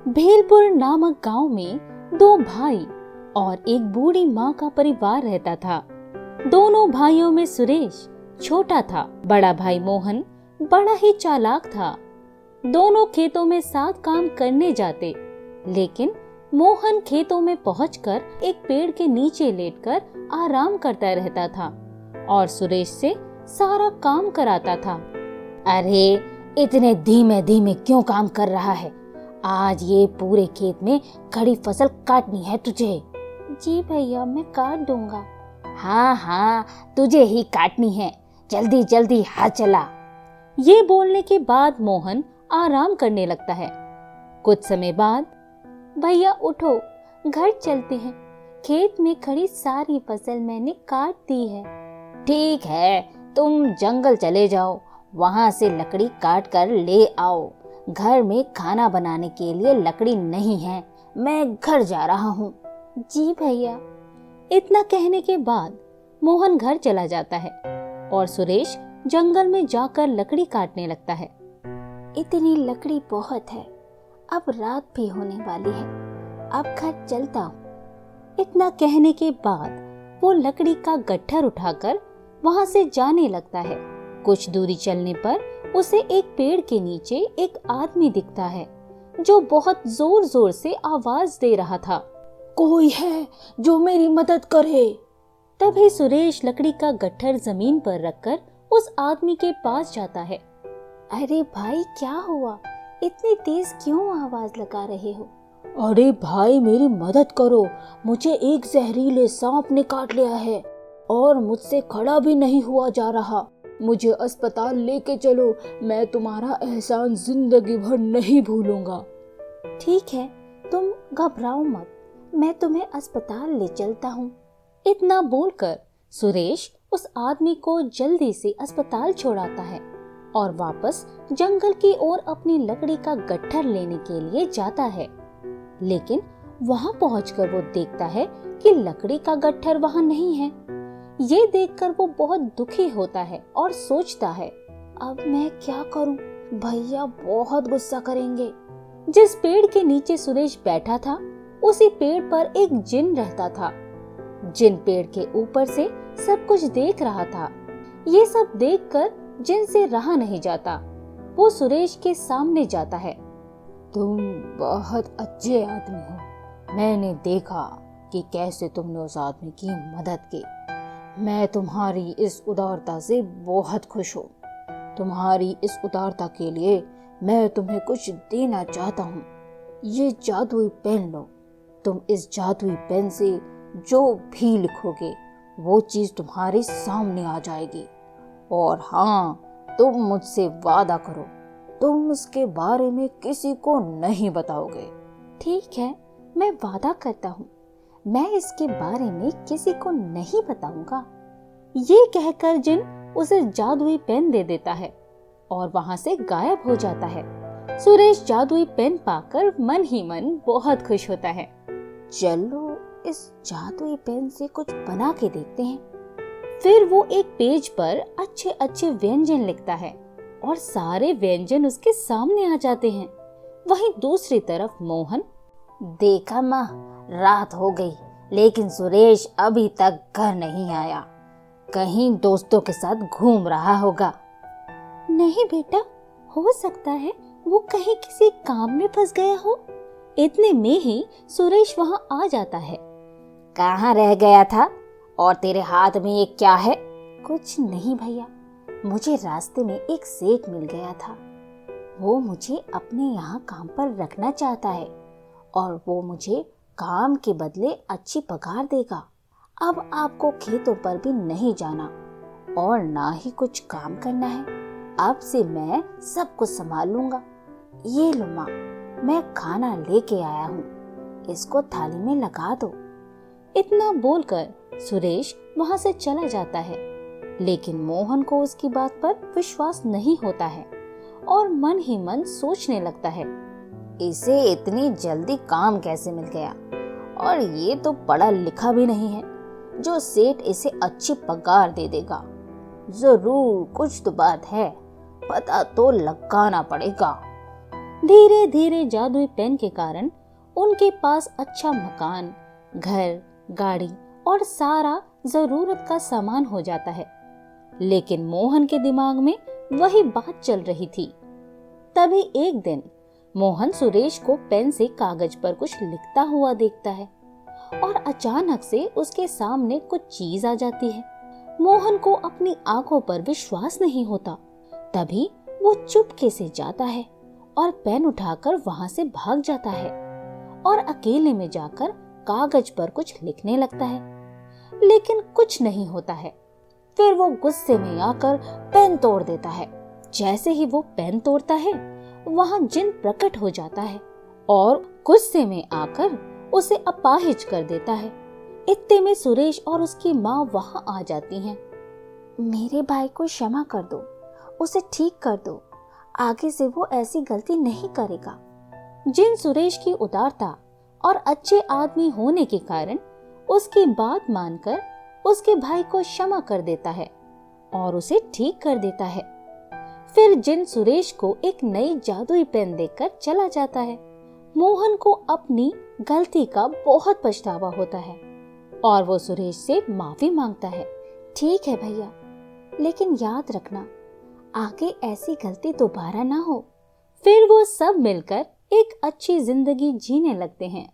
भेलपुर नामक गांव में दो भाई और एक बूढ़ी माँ का परिवार रहता था। दोनों भाइयों में सुरेश छोटा था। बड़ा भाई मोहन बड़ा ही चालाक था। दोनों खेतों में साथ काम करने जाते, लेकिन मोहन खेतों में पहुंचकर एक पेड़ के नीचे लेटकर आराम करता रहता था और सुरेश से सारा काम कराता था। अरे इतने धीमे धीमे क्यों काम कर रहा है? आज ये पूरे खेत में खड़ी फसल काटनी है तुझे। जी भैया, मैं काट दूंगा। हाँ, तुझे ही काटनी है। जल्दी जल्दी हाथ चला। ये बोलने के बाद मोहन आराम करने लगता है। कुछ समय बाद, भैया उठो, घर चलते हैं। खेत में खड़ी सारी फसल मैंने काट दी है। ठीक है, तुम जंगल चले जाओ, वहाँ से लकड़ी काट कर ले आओ। घर में खाना बनाने के लिए लकड़ी नहीं है, मैं घर जा रहा हूँ। जी भैया। इतना कहने के बाद मोहन घर चला जाता है और सुरेश जंगल में जाकर लकड़ी काटने लगता है। इतनी लकड़ी बहुत है, अब रात भी होने वाली है, अब घर चलता हूँ। इतना कहने के बाद वो लकड़ी का गट्ठर उठाकर वहां से जाने लगता है। कुछ दूरी चलने पर उसे एक पेड़ के नीचे एक आदमी दिखता है जो बहुत जोर जोर से आवाज दे रहा था, कोई है जो मेरी मदद करे। तभी सुरेश लकड़ी का गट्ठर जमीन पर रखकर उस आदमी के पास जाता है। अरे भाई, क्या हुआ? इतनी तेज क्यों आवाज लगा रहे हो? अरे भाई, मेरी मदद करो, मुझे एक जहरीले सांप ने काट लिया है और मुझसे खड़ा भी नहीं हुआ जा रहा। मुझे अस्पताल लेके चलो, मैं तुम्हारा एहसान जिंदगी भर नहीं भूलूंगा। ठीक है, तुम घबराओ मत, मैं तुम्हें अस्पताल ले चलता हूँ। इतना बोलकर सुरेश उस आदमी को जल्दी से अस्पताल छोड़ाता है और वापस जंगल की ओर अपनी लकड़ी का गट्ठर लेने के लिए जाता है। लेकिन वहां पहुंचकर वो देखता है कि लकड़ी का गट्ठर वहां नहीं है। ये देखकर वो बहुत दुखी होता है और सोचता है, अब मैं क्या करूं? भैया बहुत गुस्सा करेंगे। जिस पेड़ के नीचे सुरेश बैठा था, उसी पेड़ पर एक जिन रहता था। जिन पेड़ के ऊपर से सब कुछ देख रहा था। ये सब देखकर जिन से रहा नहीं जाता। वो सुरेश के सामने जाता है। तुम बहुत अच्छे आदमी हो। मैंने देखा कि कैसे तुमने उस आदमी की मदद की। मैं तुम्हारी इस उदारता से बहुत खुश हूँ। तुम्हारी इस उदारता के लिए मैं तुम्हें कुछ देना चाहता हूँ। ये जादुई पेन लो। तुम इस जादुई पेन से जो भी लिखोगे वो चीज तुम्हारे सामने आ जाएगी। और हाँ, तुम मुझसे वादा करो, तुम इसके बारे में किसी को नहीं बताओगे। ठीक है, मैं वादा करता हूँ, मैं इसके बारे में किसी को नहीं बताऊंगा। ये कहकर जिन उसे जादुई पेन दे देता है और वहां से गायब हो जाता है। सुरेश जादुई पेन पाकर मन ही मन बहुत खुश होता है। चलो इस जादुई पेन से कुछ बना के देखते हैं। फिर वो एक पेज पर अच्छे अच्छे व्यंजन लिखता है और सारे व्यंजन उसके सामने आ जाते हैं। वहीं दूसरी तरफ मोहन, देखा माँ, रात हो गई लेकिन सुरेश अभी तक घर नहीं आया। कहीं दोस्तों के साथ घूम रहा होगा। नहीं बेटा, हो सकता है वो कहीं किसी काम में फंस गया हो। इतने में ही सुरेश वहां आ जाता है। कहाँ रह गया था और तेरे हाथ में ये क्या है? कुछ नहीं भैया, मुझे रास्ते में एक सेठ मिल गया था। वो मुझे अपने यहाँ काम पर रखना चाहता है और वो मुझे काम के बदले अच्छी पगार देगा। अब आपको खेतों पर भी नहीं जाना और ना ही कुछ काम करना है। अब से मैं सब कुछ संभाल लूंगा। ये लो माँ, मैं खाना लेके आया हूँ, इसको थाली में लगा दो। इतना बोलकर सुरेश वहां से चला जाता है। लेकिन मोहन को उसकी बात पर विश्वास नहीं होता है और मन ही मन सोचने लगता है, इसे इतनी जल्दी काम कैसे मिल गया? और ये तो पढ़ा लिखा भी नहीं है जो सेठ इसे अच्छी पगार दे देगा। जरूर कुछ तो बात है, पता तो लगाना पड़ेगा। धीरे धीरे जादुई पेन के कारण उनके पास अच्छा मकान, घर, गाड़ी और सारा जरूरत का सामान हो जाता है। लेकिन मोहन के दिमाग में वही बात चल रही थी। तभी एक दिन मोहन सुरेश को पेन से कागज पर कुछ लिखता हुआ देखता है और अचानक से उसके सामने कुछ चीज आ जाती है। मोहन को अपनी आंखों पर विश्वास नहीं होता। तभी वो चुपके से जाता है और पेन उठाकर वहां से भाग जाता है और अकेले में जाकर कागज पर कुछ लिखने लगता है, लेकिन कुछ नहीं होता है। फिर वो गुस्से में आकर पेन तोड़ देता है। जैसे ही वो पेन तोड़ता है, वहां जिन प्रकट हो जाता है और गुस्से में आकर उसे अपाहिज कर देता है। इतने में सुरेश और उसकी माँ वहां आ जाती हैं। मेरे भाई को क्षमा कर दो, उसे ठीक कर दो, आगे से वो ऐसी गलती नहीं करेगा। जिन सुरेश की उदारता और अच्छे आदमी होने के कारण उसकी बात मानकर उसके भाई को क्षमा कर देता है और उसे ठीक कर देता है। फिर जिन सुरेश को एक नई जादुई पेन देकर चला जाता है। मोहन को अपनी गलती का बहुत पछतावा होता है और वो सुरेश से माफी मांगता है। ठीक है भैया, लेकिन याद रखना आगे ऐसी गलती दोबारा ना हो। फिर वो सब मिलकर एक अच्छी जिंदगी जीने लगते हैं।